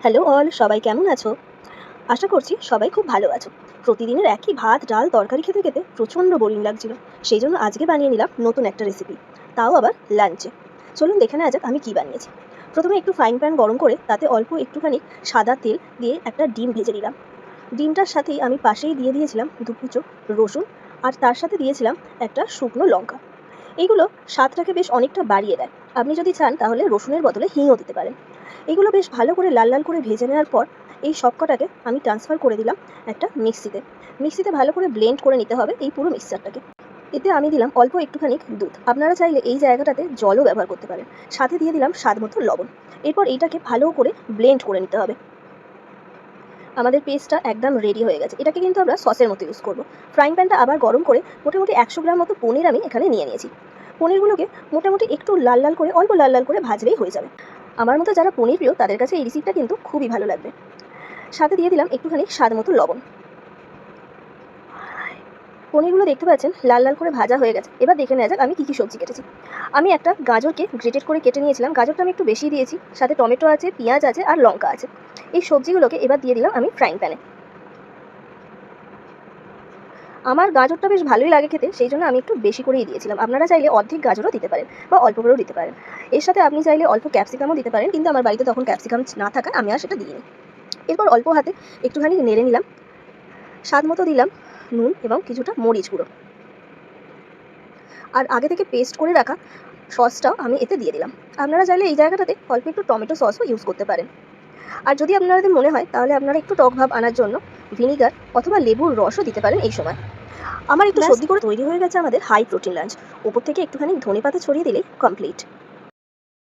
Hello all, সবাই কেমন আছো? আশা করছি সবাই খুব ভালো আছো। প্রতিদিনের একই ভাত ডাল তরকারি খেতে খেতে প্রচণ্ড বোরিং লাগছিল। সেই জন্য আজকে বানিয়ে নিলাম নতুন একটা রেসিপি, তাও আবার লাঞ্চে। চলুন দেখে নেওয়া যাক আমি কী বানিয়েছি। প্রথমে একটু ফ্রাইং প্যান গরম করে তাতে অল্প একটুখানি সাদা তেল দিয়ে একটা ডিম ভেজে নিলাম। ডিমটার সাথেই আমি পাশেই দিয়ে দিয়েছিলাম দুকুচো রসুন, আর তার সাথে দিয়েছিলাম একটা শুকনো লঙ্কা। এইগুলো স্বাদটাকে বেশ অনেকটা বাড়িয়ে দেয়। আপনি যদি চান তাহলে রসুনের বদলে হিংও দিতে পারেন। এগুলো বেশ ভালো করে লাল লাল করে ভেজে নেওয়ার পর এই সবকটাকে আমি ট্রান্সফার করে দিলাম একটা মিক্সিতে ভালো করে ব্লেন্ড করে নিতে হবে এই পুরো মিক্সচারটাকে। এতে আমি দিলাম অল্প একটুখানি দুধ, আপনারা চাইলে এই জায়গাটাতে জলও ব্যবহার করতে পারেন। সাথে দিয়ে দিলাম স্বাদ মতো লবণ। এরপর এইটাকে ভালো করে ব্লেন্ড করে নিতে হবে। আমাদের পেস্টটা একদম রেডি হয়ে গেছে। এটাকে কিন্তু আমরা সসের মতো ইউজ করব। ফ্রাইং প্যানটা আবার গরম করে মোটামুটি 100 গ্রাম মতো পনির আমি এখানে নিয়ে নিয়েছি। পনিরগুলোকে মোটামুটি একটু লাল লাল করে অল্প লাল লাল করে ভাজলেই হয়ে যাবে। আমার মতো যারা পনির প্রিয় তাদের কাছে এই রেসিপিটা কিন্তু খুবই ভালো লাগবে। সাথে দিয়ে দিলাম একটুখানি স্বাদ মতো লবণ। পনিরগুলো দেখতে পাচ্ছেন লাল লাল করে ভাজা হয়ে গেছে। এবার দেখে নেওয়া যাক আমি কী কী সবজি কেটেছি। আমি একটা গাজরকে গ্রেটেড করে কেটে নিয়েছিলাম। গাজরটা আমি একটু বেশি দিয়েছি। সাথে টমেটো আছে, পেঁয়াজ আছে আর লঙ্কা আছে। এই সবজিগুলোকে এবার দিয়ে দিলাম আমি ফ্রাইং প্যানে। আমার গাজরটা বেশ ভালোই লাগে খেতে, সেই জন্য আমি একটু বেশি করেই দিয়েছিলাম। আপনারা চাইলে অর্ধেক গাজরও দিতে পারেন বা অল্প করেও দিতে পারেন। এর সাথে আপনি চাইলে অল্প ক্যাপসিকামও দিতে পারেন, কিন্তু আমার বাড়িতে তখন ক্যাপসিকাম না থাকায় আমি আর সেটা দিইনি। এরপর অল্প হাতে একটুখানি নেড়ে নিলাম। স্বাদ মতো দিলাম নুন এবং কিছুটা মরিচ গুঁড়ো। আর আগে থেকে পেস্ট করে রাখা সসটাও আমি এতে দিয়ে দিলাম। আপনারা চাইলে এই জায়গাটাতে অল্প একটু টমেটো সসও ইউজ করতে পারেন। আর যদি আপনাদের মনে হয় তাহলে আপনারা একটু টক ভাব আনার জন্য ভিনিগার অথবা লেবুর রসও দিতে পারেন এই সময়। আমার একটু সর্দি করে তৈরি হয়ে গেছে আমাদের হাই প্রোটিন লাঞ্চ। ওপর থেকে একটুখানি ধনেপাতা ছড়িয়ে দিলেই কমপ্লিট।